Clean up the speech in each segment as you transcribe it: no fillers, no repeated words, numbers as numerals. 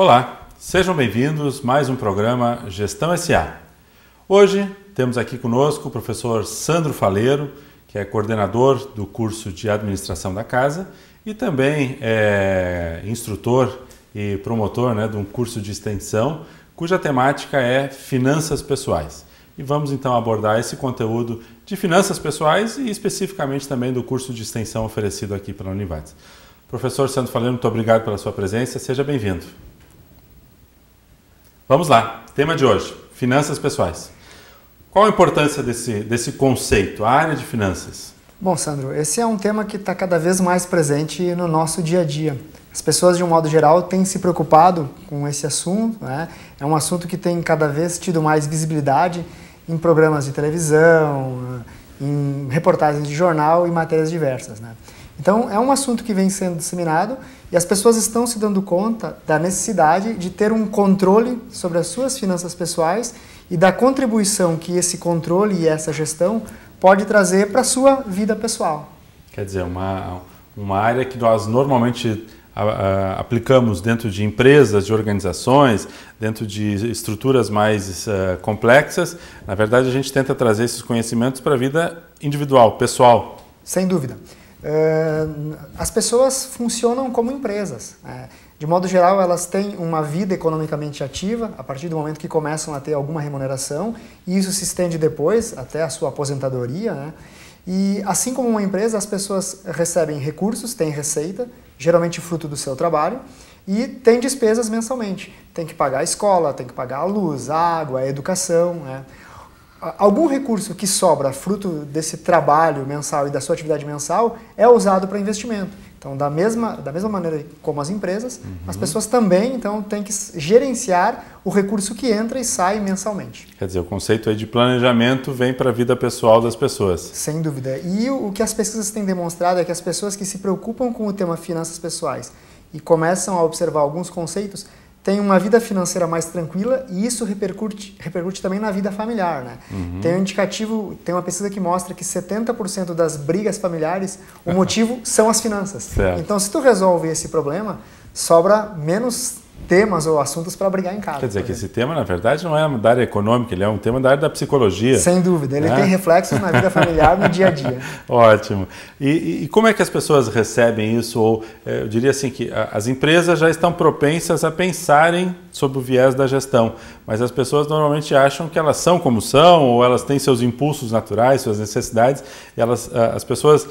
Olá, sejam bem-vindos a mais um programa Gestão SA. Hoje temos aqui conosco o professor Sandro Faleiro, que é coordenador do curso de Administração da Casa e também é instrutor e promotor de um curso de extensão cuja temática é Finanças Pessoais. E vamos então abordar esse conteúdo de finanças pessoais e especificamente também do curso de extensão oferecido aqui pela Univates. Professor Sandro Faleiro, muito obrigado pela sua presença, seja bem-vindo. Vamos lá, tema de hoje, finanças pessoais. Qual a importância desse conceito, a área de finanças? Bom, Sandro, esse é um tema que está cada vez mais presente no nosso dia a dia. As pessoas, de um modo geral, têm se preocupado com esse assunto, né? É um assunto que tem cada vez tido mais visibilidade em programas de televisão, em reportagens de jornal e matérias diversas, né? Então, é um assunto que vem sendo disseminado e as pessoas estão se dando conta da necessidade de ter um controle sobre as suas finanças pessoais e da contribuição que esse controle e essa gestão pode trazer para a sua vida pessoal. Quer dizer, uma área que nós normalmente aplicamos dentro de empresas, de organizações, dentro de estruturas mais complexas. Na verdade, a gente tenta trazer esses conhecimentos para a vida individual, pessoal. Sem dúvida. As pessoas funcionam como empresas. De modo geral, elas têm uma vida economicamente ativa a partir do momento que começam a ter alguma remuneração e isso se estende depois até a sua aposentadoria, né? E assim como uma empresa, as pessoas recebem recursos, têm receita, geralmente fruto do seu trabalho, e têm despesas mensalmente. Tem que pagar a escola, tem que pagar a luz, a água, a educação, né? Algum recurso que sobra fruto desse trabalho mensal e da sua atividade mensal é usado para investimento. Então, da mesma maneira como as empresas, as pessoas também então, têm que gerenciar o recurso que entra e sai mensalmente. Quer dizer, o conceito aí de planejamento vem para a vida pessoal das pessoas. Sem dúvida. E o que as pesquisas têm demonstrado é que as pessoas que se preocupam com o tema finanças pessoais e começam a observar alguns conceitos têm uma vida financeira mais tranquila e isso repercute também na vida familiar, né? Tem uma pesquisa que mostra que 70% das brigas familiares, o motivo são as finanças. Certo. Então, se tu resolve esse problema, sobra menos temas ou assuntos para brigar em casa. Quer dizer que esse tema, na verdade, não é da área econômica, ele é um tema da área da psicologia. Sem dúvida, ele tem reflexos na vida familiar, no dia a dia. Ótimo. E como é que as pessoas recebem isso? Ou eu diria assim que as empresas já estão propensas a pensarem sobre o viés da gestão, mas as pessoas normalmente acham que elas são como são, ou elas têm seus impulsos naturais, suas necessidades, e as pessoas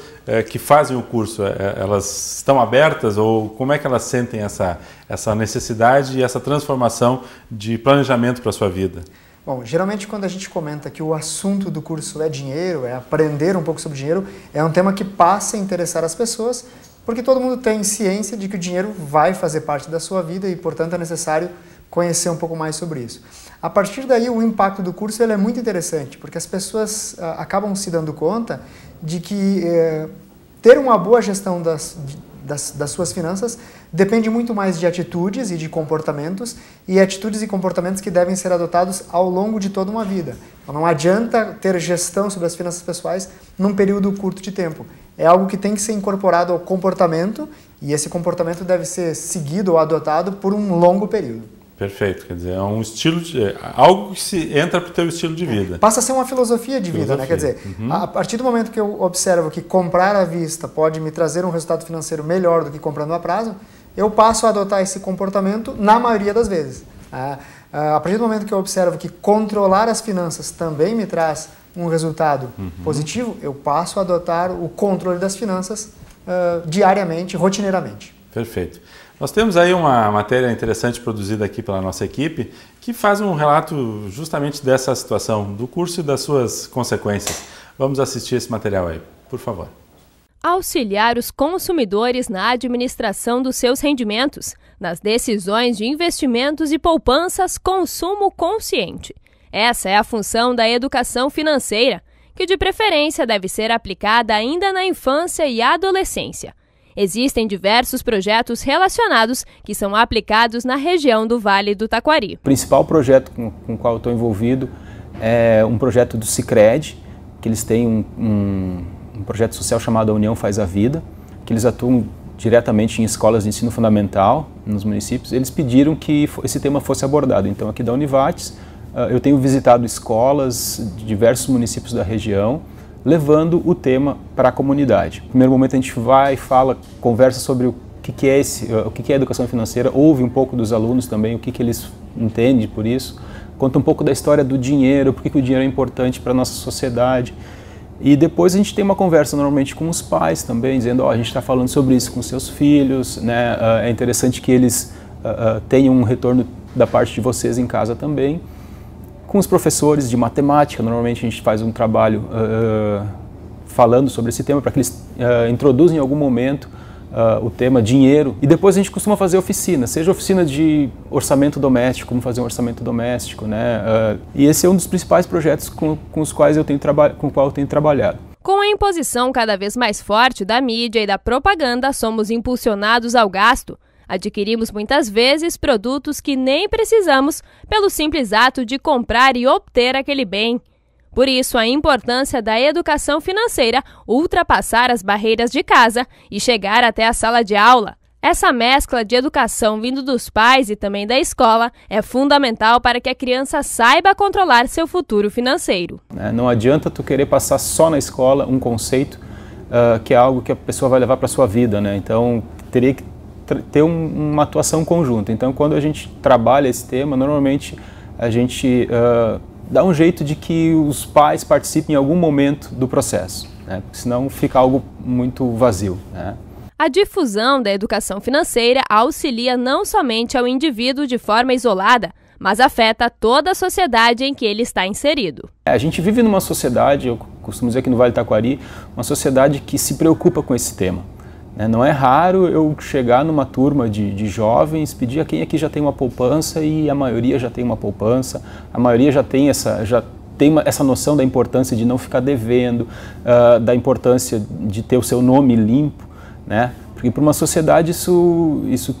que fazem o curso, elas estão abertas, ou como é que elas sentem essa necessidade e essa transformação de planejamento para a sua vida? Bom, geralmente quando a gente comenta que o assunto do curso é dinheiro, é aprender um pouco sobre dinheiro, é um tema que passa a interessar as pessoas, porque todo mundo tem ciência de que o dinheiro vai fazer parte da sua vida e, portanto, é necessário conhecer um pouco mais sobre isso. A partir daí, o impacto do curso ele é muito interessante, porque as pessoas acabam se dando conta de que ter uma boa gestão das suas finanças depende muito mais de atitudes e de comportamentos, e atitudes e comportamentos que devem ser adotados ao longo de toda uma vida. Então, não adianta ter gestão sobre as finanças pessoais num período curto de tempo. É algo que tem que ser incorporado ao comportamento, e esse comportamento deve ser seguido ou adotado por um longo período. Perfeito, quer dizer, é um estilo, algo que entra para o teu estilo de vida. Passa a ser uma filosofia de vida, né? Quer dizer, a partir do momento que eu observo que comprar à vista pode me trazer um resultado financeiro melhor do que comprando a prazo, eu passo a adotar esse comportamento na maioria das vezes. A partir do momento que eu observo que controlar as finanças também me traz um resultado positivo, eu passo a adotar o controle das finanças diariamente, rotineiramente. Perfeito. Nós temos aí uma matéria interessante produzida aqui pela nossa equipe que faz um relato justamente dessa situação, do curso e das suas consequências. Vamos assistir esse material aí, por favor. Auxiliar os consumidores na administração dos seus rendimentos, nas decisões de investimentos e poupanças, consumo consciente. Essa é a função da educação financeira, que de preferência deve ser aplicada ainda na infância e adolescência. Existem diversos projetos relacionados que são aplicados na região do Vale do Taquari. O principal projeto com o qual eu estou envolvido é um projeto do Sicredi, que eles têm um projeto social chamado A União Faz a Vida, que eles atuam diretamente em escolas de ensino fundamental nos municípios, eles pediram que esse tema fosse abordado. Então, aqui da Univates, eu tenho visitado escolas de diversos municípios da região, levando o tema para a comunidade. No primeiro momento a gente vai, fala, conversa sobre o que é educação financeira, ouve um pouco dos alunos também, o que eles entendem por isso, conta um pouco da história do dinheiro, por que o dinheiro é importante para a nossa sociedade. E depois a gente tem uma conversa normalmente com os pais também, dizendo, a gente está falando sobre isso com seus filhos, né? É interessante que eles tenham um retorno da parte de vocês em casa também. Com os professores de matemática, normalmente a gente faz um trabalho falando sobre esse tema para que eles introduzam em algum momento o tema dinheiro. E depois a gente costuma fazer oficina, seja oficina de orçamento doméstico, como fazer um orçamento doméstico, né? E esse é um dos principais projetos com os quais eu tenho trabalhado. Com a imposição cada vez mais forte da mídia e da propaganda, somos impulsionados ao gasto. Adquirimos muitas vezes produtos que nem precisamos pelo simples ato de comprar e obter aquele bem. Por isso, a importância da educação financeira ultrapassar as barreiras de casa e chegar até a sala de aula. Essa mescla de educação vindo dos pais e também da escola é fundamental para que a criança saiba controlar seu futuro financeiro. Não adianta tu querer passar só na escola um conceito que é algo que a pessoa vai levar para a sua vida, né? Então, teria que ter uma atuação conjunta. Então, quando a gente trabalha esse tema, normalmente a gente dá um jeito de que os pais participem em algum momento do processo, né? Porque senão fica algo muito vazio, né? A difusão da educação financeira auxilia não somente ao indivíduo de forma isolada, mas afeta toda a sociedade em que ele está inserido. A gente vive numa sociedade, eu costumo dizer aqui no Vale do Taquari, uma sociedade que se preocupa com esse tema. Não é raro eu chegar numa turma de jovens, pedir a quem aqui já tem uma poupança, e a maioria já tem uma poupança, a maioria já tem essa noção da importância de não ficar devendo, da importância de ter o seu nome limpo, né? Porque para uma sociedade isso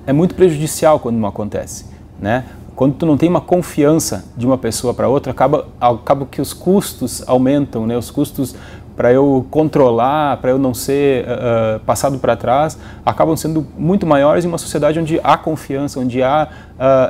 é muito prejudicial quando não acontece, né? Quando tu não tem uma confiança de uma pessoa para outra, acaba que os custos aumentam, né? Os custos para eu controlar, para eu não ser passado para trás, acabam sendo muito maiores em uma sociedade onde há confiança, onde há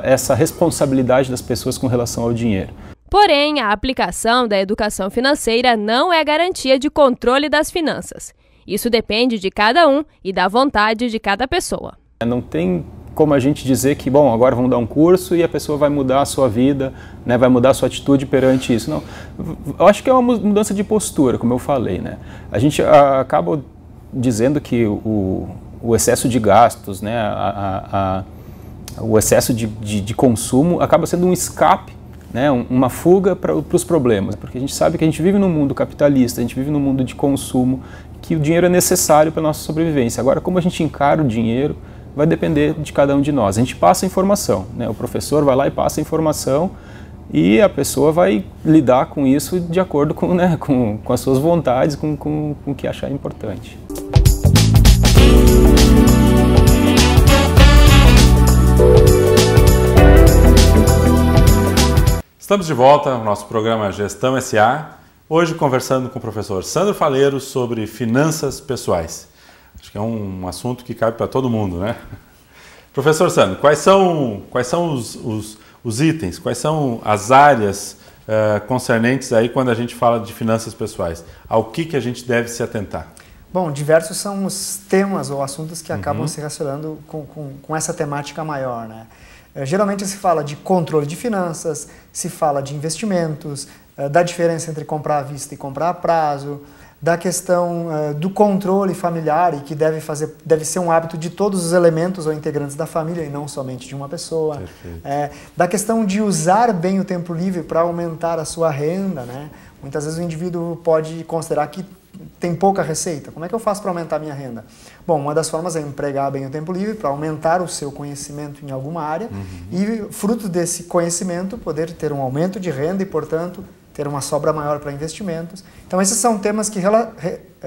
essa responsabilidade das pessoas com relação ao dinheiro. Porém, a aplicação da educação financeira não é garantia de controle das finanças. Isso depende de cada um e da vontade de cada pessoa. Não tem como a gente dizer que, bom, agora vamos dar um curso e a pessoa vai mudar a sua vida, né, vai mudar a sua atitude perante isso. Não, eu acho que é uma mudança de postura, como eu falei, né? A gente acaba dizendo que o excesso de gastos, né, o excesso de consumo acaba sendo um escape, né, uma fuga para os problemas, porque a gente sabe que a gente vive num mundo capitalista, a gente vive num mundo de consumo, que o dinheiro é necessário para a nossa sobrevivência. Agora, como a gente encara o dinheiro, vai depender de cada um de nós. A gente passa a informação, né? O professor vai lá e passa a informação e a pessoa vai lidar com isso de acordo com, né, com as suas vontades, com o que achar importante. Estamos de volta ao nosso programa Gestão S.A., hoje conversando com o professor Sandro Faleiro sobre finanças pessoais. Acho que é um assunto que cabe para todo mundo, né? Professor Sandro, quais são os itens, quais são as áreas concernentes aí quando a gente fala de finanças pessoais? Ao que a gente deve se atentar? Bom, diversos são os temas ou assuntos que acabam se relacionando com essa temática maior, né? Geralmente se fala de controle de finanças, se fala de investimentos, da diferença entre comprar à vista e comprar a prazo, da questão do controle familiar, e que deve ser um hábito de todos os elementos ou integrantes da família e não somente de uma pessoa. Da questão de usar bem o tempo livre para aumentar a sua renda, né? Muitas vezes o indivíduo pode considerar que tem pouca receita. Como é que eu faço para aumentar a minha renda? Bom, uma das formas é empregar bem o tempo livre para aumentar o seu conhecimento em alguma área e, fruto desse conhecimento, poder ter um aumento de renda e, portanto, ter uma sobra maior para investimentos. Então, esses são temas que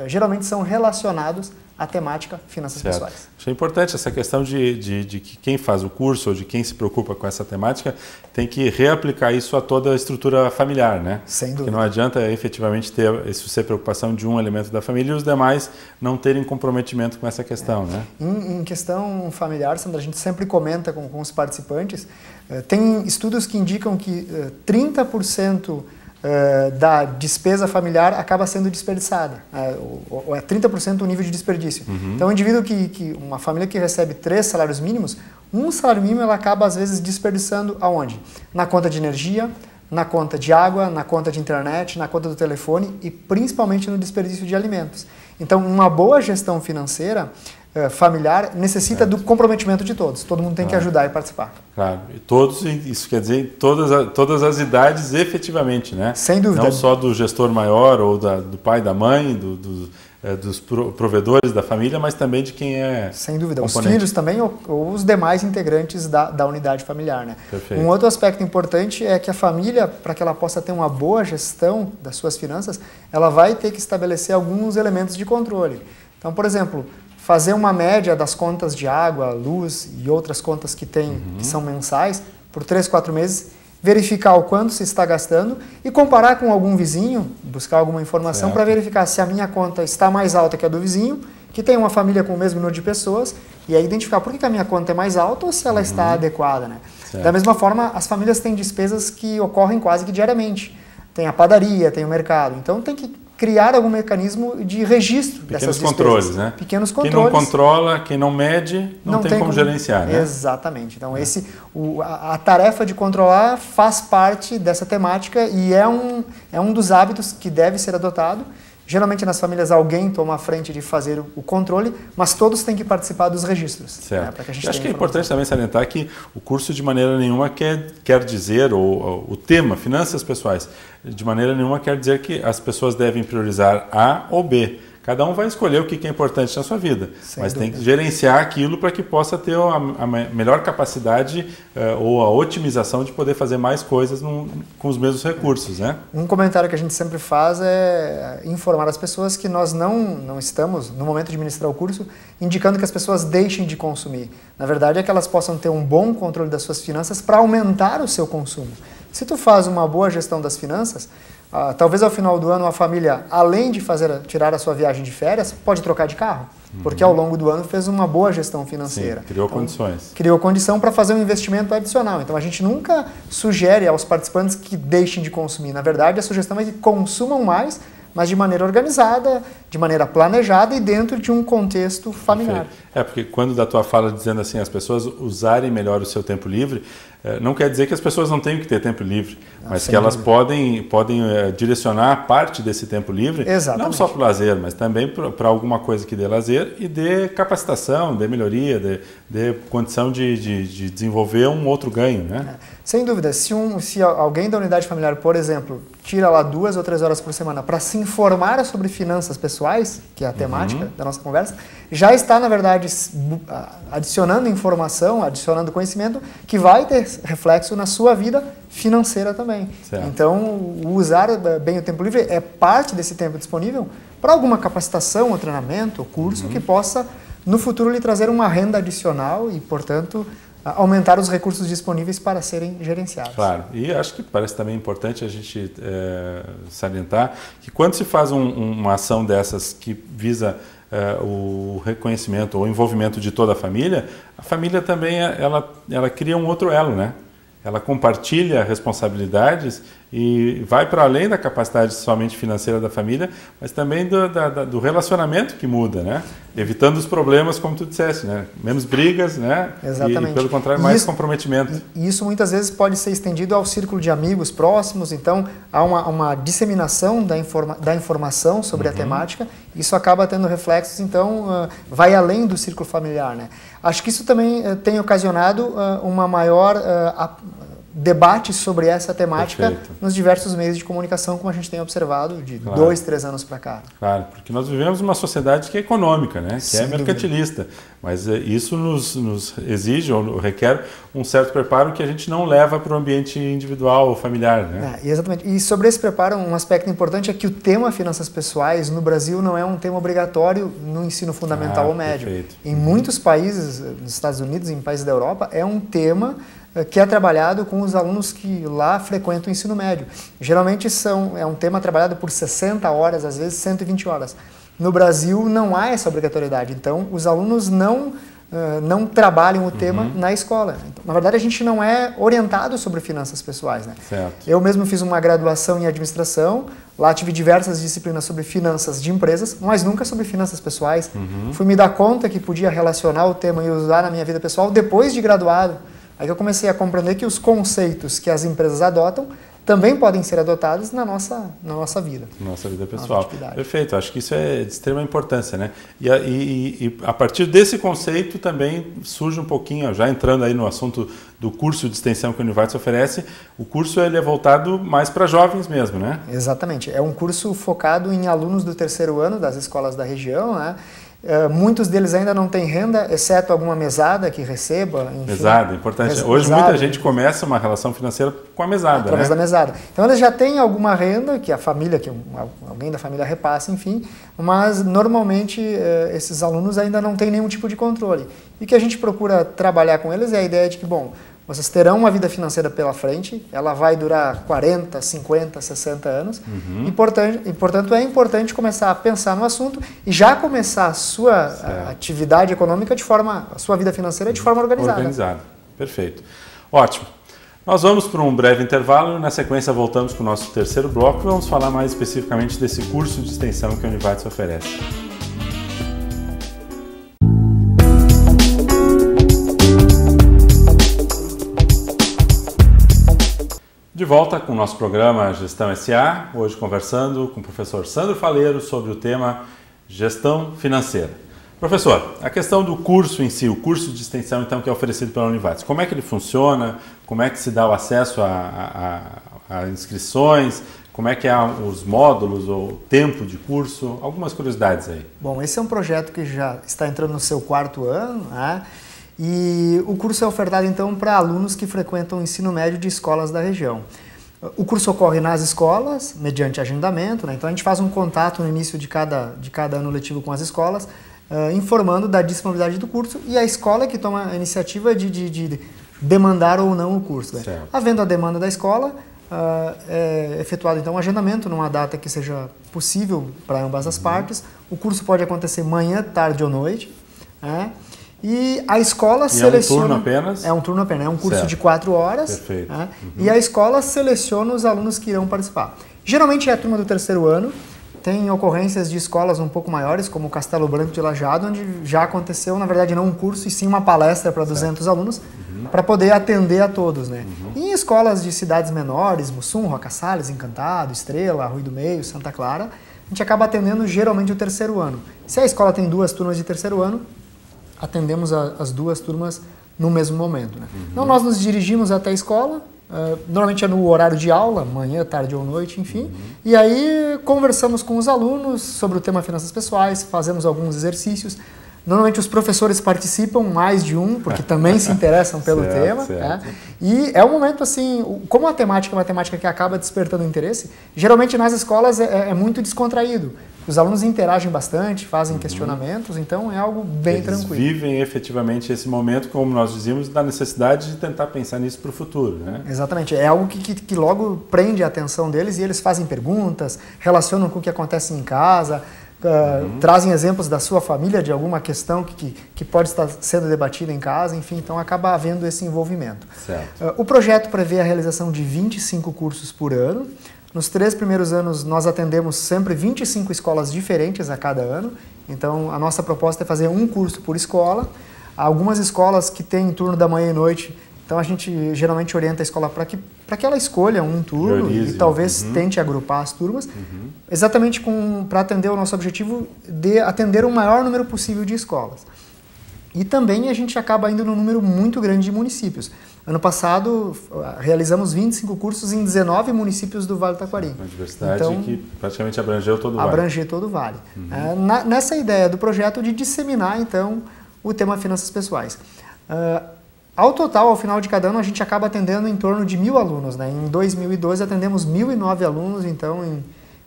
geralmente são relacionados a temática finanças Certo. pessoais. Achei importante essa questão de que quem faz o curso ou de quem se preocupa com essa temática tem que reaplicar isso a toda a estrutura familiar, né? Sem dúvida. Porque não adianta efetivamente ter isso ser preocupação de um elemento da família e os demais não terem comprometimento com essa questão, né? Em questão familiar, Sandra, a gente sempre comenta com os participantes, tem estudos que indicam que 30% da despesa familiar acaba sendo desperdiçada, ou é 30% o nível de desperdício. Então, o indivíduo uma família que recebe 3 salários mínimos, um salário mínimo ela acaba às vezes desperdiçando aonde? Na conta de energia, na conta de água, na conta de internet, na conta do telefone e principalmente no desperdício de alimentos. Então, uma boa gestão financeira familiar necessita do comprometimento de todos. Todo mundo tem que ajudar e participar. Claro. E todos, isso quer dizer todas as idades efetivamente, né? Sem dúvida. Não só do gestor maior ou do pai, da mãe, dos provedores da família, mas também de quem é sem dúvida, componente. Os filhos também ou os demais integrantes da unidade familiar, né? Perfeito. Um outro aspecto importante é que a família, para que ela possa ter uma boa gestão das suas finanças, ela vai ter que estabelecer alguns elementos de controle. Então, por exemplo, fazer uma média das contas de água, luz e outras contas que são mensais por 3, 4 meses, verificar o quanto se está gastando e comparar com algum vizinho, buscar alguma informação para verificar se a minha conta está mais alta que a do vizinho, que tem uma família com o mesmo número de pessoas, e aí identificar por que a minha conta é mais alta ou se ela está adequada, né? Da mesma forma, as famílias têm despesas que ocorrem quase que diariamente. Tem a padaria, tem o mercado, então tem que criar algum mecanismo de registro dessas despesas. Pequenos controles, né? Pequenos controles. Quem não controla, quem não mede, não tem como gerenciar, né? Exatamente. Então, a tarefa de controlar faz parte dessa temática e é um dos hábitos que deve ser adotado. Geralmente, nas famílias, alguém toma a frente de fazer o controle, mas todos têm que participar dos registros. Certo. Né, para que a gente Eu acho que é informação. importante também salientar que o curso, de maneira nenhuma, quer dizer, ou o tema, finanças pessoais, de maneira nenhuma quer dizer que as pessoas devem priorizar A ou B. Cada um vai escolher o que é importante na sua vida, mas tem que gerenciar aquilo para que possa ter a melhor capacidade ou a otimização de poder fazer mais coisas com os mesmos recursos, né? Um comentário que a gente sempre faz é informar as pessoas que nós não estamos, no momento de ministrar o curso, indicando que as pessoas deixem de consumir. Na verdade, é que elas possam ter um bom controle das suas finanças para aumentar o seu consumo. Se tu faz uma boa gestão das finanças, talvez ao final do ano a família, além de tirar a sua viagem de férias, pode trocar de carro, porque ao longo do ano fez uma boa gestão financeira. Sim, criou condições. Criou condição para fazer um investimento adicional. Então a gente nunca sugere aos participantes que deixem de consumir. Na verdade, a sugestão é que consumam mais, mas de maneira organizada, de maneira planejada e dentro de um contexto familiar. Perfeito. Porque quando da tua fala dizendo assim, as pessoas usarem melhor o seu tempo livre, não quer dizer que as pessoas não tenham que ter tempo livre, mas que elas podem direcionar parte desse tempo livre, não só para o lazer, mas também para alguma coisa que dê lazer e dê capacitação, dê melhoria, dê condição de desenvolver um outro ganho, né? Sem dúvida, se alguém da unidade familiar, por exemplo, tira lá 2 ou 3 horas por semana para se informar sobre finanças pessoais, que é a temática da nossa conversa, já está, na verdade, adicionando informação, adicionando conhecimento que vai ter reflexo na sua vida financeira também. Certo. Então, usar bem o tempo livre é parte desse tempo disponível para alguma capacitação, ou treinamento, ou curso que possa, no futuro, lhe trazer uma renda adicional e, portanto, aumentar os recursos disponíveis para serem gerenciados. Claro, e acho que parece também importante a gente salientar que quando se faz uma ação dessas que visa o reconhecimento ou envolvimento de toda a família também ela cria um outro elo, né? Ela compartilha responsabilidades e vai para além da capacidade somente financeira da família, mas também do relacionamento que muda, né? Evitando os problemas, como tu disseste, né? Menos brigas, né? Exatamente. E pelo contrário, mais comprometimento. E isso muitas vezes pode ser estendido ao círculo de amigos próximos, então há uma disseminação da informação sobre a temática, isso acaba tendo reflexos, então vai além do círculo familiar, né? Acho que isso também tem ocasionado uma maior debate sobre essa temática Perfeito. nos diversos meios de comunicação, como a gente tem observado de Claro. 2, 3 anos para cá. Claro, porque nós vivemos uma sociedade que é econômica, né? Que Sem é mercantilista, mas isso nos exige ou requer um certo preparo que a gente não leva para o ambiente individual ou familiar, né? Exatamente. E sobre esse preparo, um aspecto importante é que o tema finanças pessoais no Brasil não é um tema obrigatório no ensino fundamental ou médio. Perfeito. Em muitos países, nos Estados Unidos, em países da Europa, é um tema que é trabalhado com os alunos que lá frequentam o ensino médio. Geralmente é um tema trabalhado por 60 horas, às vezes 120 horas. No Brasil não há essa obrigatoriedade, então os alunos não trabalham o tema na escola. Então, na verdade, a gente não é orientado sobre finanças pessoais, né? Certo. Eu mesmo fiz uma graduação em administração, lá tive diversas disciplinas sobre finanças de empresas, mas nunca sobre finanças pessoais. Fui me dar conta que podia relacionar o tema e usar na minha vida pessoal depois de graduado. Aí que eu comecei a compreender que os conceitos que as empresas adotam também podem ser adotados na nossa vida. Nossa vida pessoal. atividade. Perfeito, acho que isso é de extrema importância, né? E a partir desse conceito também surge um pouquinho, já entrando aí no assunto do curso de extensão que a Univates oferece, o curso ele é voltado mais para jovens mesmo, né? Exatamente, é um curso focado em alunos do 3º ano das escolas da região, né? Muitos deles ainda não têm renda, exceto alguma mesada que receba. Enfim. Mesada, importante. Hoje muita gente começa uma relação financeira com a mesada, através né? da mesada. Então eles já têm alguma renda que a família, que alguém da família repassa, enfim, mas normalmente esses alunos ainda não têm nenhum tipo de controle. E o que a gente procura trabalhar com eles é a ideia de que, bom, vocês terão uma vida financeira pela frente, ela vai durar 40, 50, 60 anos, e, portanto, é importante começar a pensar no assunto e já começar a sua atividade econômica a sua vida financeira de forma organizada. Perfeito. Ótimo. Nós vamos para um breve intervalo e na sequência voltamos com o nosso terceiro bloco e vamos falar mais especificamente desse curso de extensão que a Univates oferece. De volta com o nosso programa Gestão SA, hoje conversando com o professor Sandro Faleiro sobre o tema Gestão Financeira. Professor, a questão do curso em si, o curso de extensão então que é oferecido pela Univates, como é que ele funciona, como é que se dá o acesso a inscrições, como é que é os módulos ou tempo de curso, algumas curiosidades aí. Bom, esse é um projeto que já está entrando no seu 4º ano, né? E o curso é ofertado, então, para alunos que frequentam o ensino médio de escolas da região. O curso ocorre nas escolas, mediante agendamento, né? Então a gente faz um contato no início de cada ano letivo com as escolas, informando da disponibilidade do curso e a escola que toma a iniciativa de demandar ou não o curso. Né? Havendo a demanda da escola, é efetuado, então, um agendamento numa data que seja possível para ambas as partes. O curso pode acontecer manhã, tarde ou noite, né? E a escola seleciona... É um turno apenas? É um turno apenas, é um curso de 4 horas. Perfeito. Né? E a escola seleciona os alunos que irão participar. Geralmente é a turma do 3º ano, tem ocorrências de escolas um pouco maiores, como o Castelo Branco de Lajeado, onde já aconteceu, na verdade, não um curso, e sim uma palestra para 200 alunos, para poder atender a todos. Né? E em escolas de cidades menores, Mussum, Roca Salles, Encantado, Estrela, Rui do Meio, Santa Clara, a gente acaba atendendo geralmente o 3º ano. Se a escola tem 2 turmas de 3º ano, atendemos as 2 turmas no mesmo momento. Né? Então nós nos dirigimos até a escola, normalmente é no horário de aula, manhã, tarde ou noite, enfim, e aí conversamos com os alunos sobre o tema finanças pessoais, fazemos alguns exercícios. Normalmente os professores participam, mais de um, porque também se interessam pelo tema. Né? E é um momento assim, como a temática é uma temática que acaba despertando interesse, geralmente nas escolas é muito descontraído. Os alunos interagem bastante, fazem questionamentos, então é algo bem tranquilo. Eles vivem efetivamente esse momento, como nós dizíamos, da necessidade de tentar pensar nisso para o futuro. Né? Exatamente, é algo que logo prende a atenção deles e eles fazem perguntas, relacionam com o que acontece em casa, trazem exemplos da sua família, de alguma questão que pode estar sendo debatida em casa, enfim, então acaba havendo esse envolvimento. O projeto prevê a realização de 25 cursos por ano. Nos 3 primeiros anos, nós atendemos sempre 25 escolas diferentes a cada ano. Então, a nossa proposta é fazer um curso por escola. Há algumas escolas que têm turno da manhã e noite, então a gente geralmente orienta a escola para que ela escolha um turno e talvez tente agrupar as turmas, exatamente para atender o nosso objetivo de atender o maior número possível de escolas. E também a gente acaba indo num número muito grande de municípios. Ano passado, realizamos 25 cursos em 19 municípios do Vale do Taquari. Uma diversidade então, que praticamente abrangeu todo o Vale. Abrangeu todo o Vale. Nessa ideia do projeto de disseminar, então, o tema finanças pessoais. Ao total, ao final de cada ano, a gente acaba atendendo em torno de 1.000 alunos. Né? Em 2012, atendemos 1.009 alunos, então,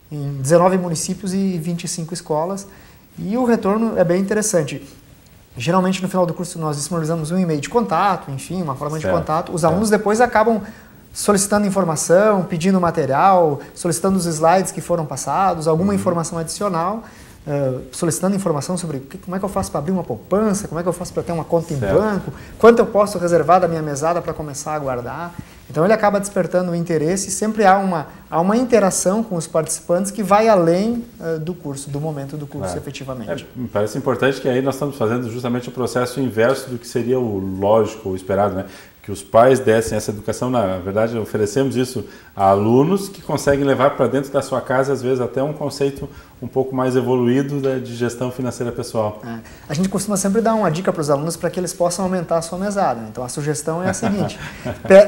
em 19 municípios e 25 escolas. E o retorno é bem interessante. Geralmente, no final do curso, nós disponibilizamos um e-mail de contato, enfim, uma forma de contato. Os alunos depois acabam solicitando informação, pedindo material, solicitando os slides que foram passados, alguma informação adicional, solicitando informação sobre como é que eu faço para abrir uma poupança, como é que eu faço para ter uma conta em banco, quanto eu posso reservar da minha mesada para começar a guardar. Então ele acaba despertando o interesse e sempre há uma interação com os participantes que vai além do curso, do momento do curso efetivamente. Me parece importante que aí nós estamos fazendo justamente o processo inverso do que seria o lógico ou esperado, né? Que os pais dessem essa educação, na verdade oferecemos isso a alunos que conseguem levar para dentro da sua casa, às vezes até um conceito um pouco mais evoluído de gestão financeira pessoal. A gente costuma sempre dar uma dica para os alunos para que eles possam aumentar a sua mesada. Então a sugestão é a seguinte,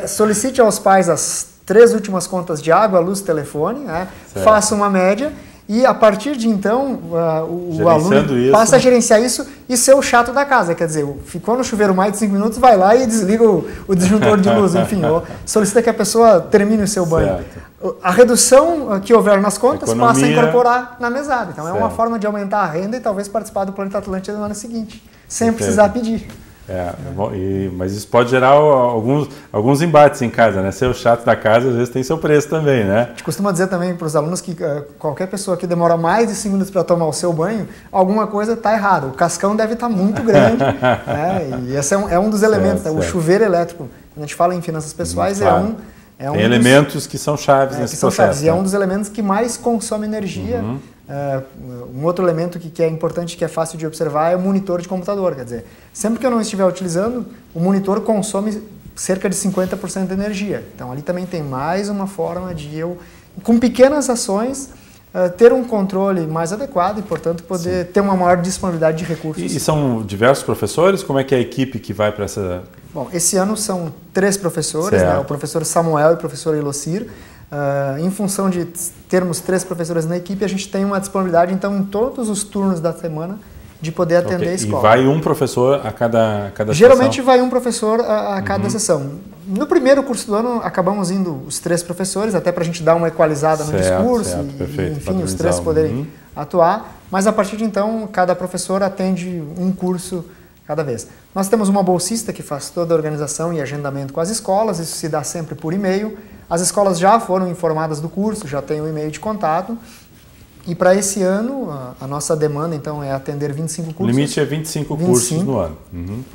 solicite aos pais as 3 últimas contas de água, luz, telefone, né? Faça uma média. E a partir de então, o aluno passa a gerenciar isso e ser o chato da casa. Quer dizer, ficou no chuveiro mais de 5 minutos, vai lá e desliga o disjuntor de luz, enfim. Ou solicita que a pessoa termine o seu banho. A redução que houver nas contas passa a incorporar na mesada. Então é uma forma de aumentar a renda e talvez participar do Planeta Atlântida no ano seguinte, sem precisar pedir. Mas isso pode gerar alguns embates em casa, né? Ser o chato da casa às vezes tem seu preço também, né? A gente costuma dizer também para os alunos que qualquer pessoa que demora mais de 5 minutos para tomar o seu banho, alguma coisa está errada. O cascão deve estar muito grande. Né? E esse é um dos elementos, né? O chuveiro elétrico. Quando a gente fala em finanças pessoais, tem elementos que são chaves nesse processo. E é um dos elementos que mais consome energia. Um outro elemento que é importante, que é fácil de observar, é o monitor de computador. Quer dizer, sempre que eu não estiver utilizando, o monitor consome cerca de 50% de energia. Então ali também tem mais uma forma de eu, com pequenas ações, ter um controle mais adequado e, portanto, poder ter uma maior disponibilidade de recursos. E são diversos professores? Como é que é a equipe que vai para essa... Bom, esse ano são 3 professores, né? O professor Samuel e o professor Elocir. Em função de termos 3 professores na equipe, a gente tem uma disponibilidade, então, em todos os turnos da semana, de poder atender a escola. E vai um professor a cada Geralmente sessão? Vai um professor a cada sessão. No primeiro curso do ano, acabamos indo os 3 professores, até para a gente dar uma equalizada no discurso, perfeito, enfim, os 3 poderem atuar. Mas a partir de então, cada professor atende um curso cada vez. Nós temos uma bolsista que faz toda a organização e agendamento com as escolas, isso se dá sempre por e-mail. As escolas já foram informadas do curso, já tem um e-mail de contato. E para esse ano, a nossa demanda, então, é atender 25 cursos. O limite é 25 cursos no ano.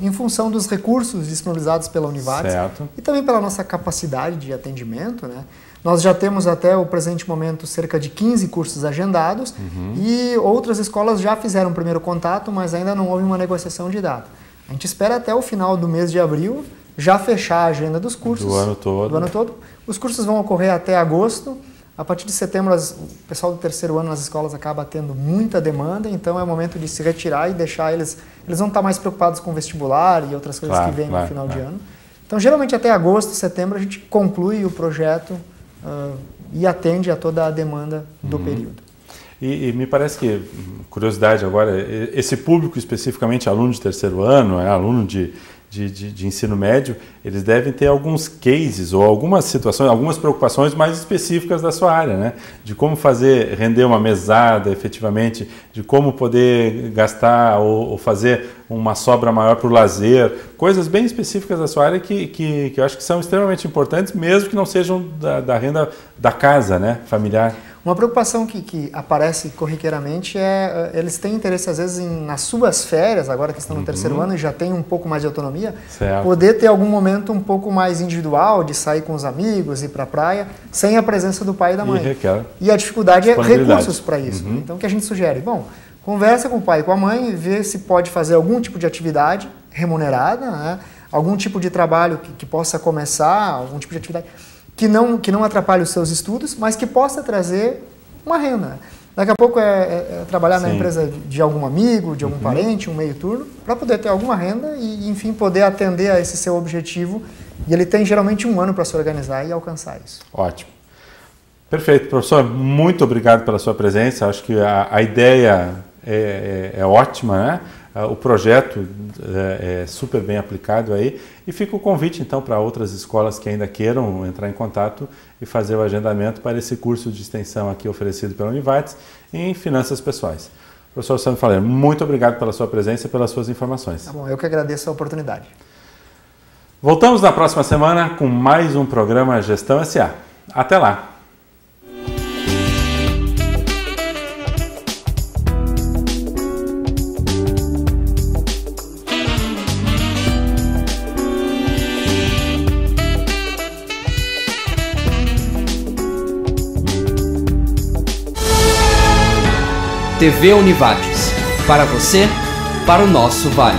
Em função dos recursos disponibilizados pela Univates e também pela nossa capacidade de atendimento, né? Nós já temos até o presente momento cerca de 15 cursos agendados e outras escolas já fizeram o primeiro contato, mas ainda não houve uma negociação de data. A gente espera até o final do mês de abril já fechar a agenda dos cursos. Do ano todo. Os cursos vão ocorrer até agosto. A partir de setembro, o pessoal do terceiro ano nas escolas acaba tendo muita demanda, então é o momento de se retirar e deixar eles vão estar mais preocupados com o vestibular e outras coisas que vêm no final de ano. Então, geralmente até agosto, setembro, a gente conclui o projeto e atende a toda a demanda do período. E me parece que, curiosidade agora, esse público especificamente, aluno de terceiro ano, aluno de ensino médio, eles devem ter alguns cases ou algumas situações, algumas preocupações mais específicas da sua área, né? De como fazer render uma mesada efetivamente, de como poder gastar ou fazer uma sobra maior para o lazer, coisas bem específicas da sua área que eu acho que são extremamente importantes, mesmo que não sejam da renda da casa, né? Familiar. Uma preocupação que aparece corriqueiramente é, eles têm interesse às vezes nas suas férias, agora que estão no terceiro ano e já têm um pouco mais de autonomia, poder ter algum momento um pouco mais individual, de sair com os amigos, ir para a praia, sem a presença do pai e da mãe. E a dificuldade é recursos para isso. Então o que a gente sugere? Bom, conversa com o pai e com a mãe, vê se pode fazer algum tipo de atividade remunerada, né? Algum tipo de trabalho que possa começar, algum tipo de atividade que não atrapalhe os seus estudos, mas que possa trazer uma renda. Daqui a pouco é trabalhar na empresa de algum amigo, de algum parente, um meio turno, para poder ter alguma renda e, enfim, poder atender a esse seu objetivo E ele tem geralmente 1 ano para se organizar e alcançar isso. Ótimo. Perfeito, professor, muito obrigado pela sua presença. Acho que a ideia é ótima, né? O projeto é super bem aplicado aí. E fica o convite, então, para outras escolas que ainda queiram entrar em contato e fazer o agendamento para esse curso de extensão aqui oferecido pela Univates em Finanças Pessoais. Professor Sandro Faleiro, muito obrigado pela sua presença e pelas suas informações. Tá bom, eu que agradeço a oportunidade. Voltamos na próxima semana com mais um programa Gestão S.A. Até lá! TV Univates, para você, para o nosso Vale.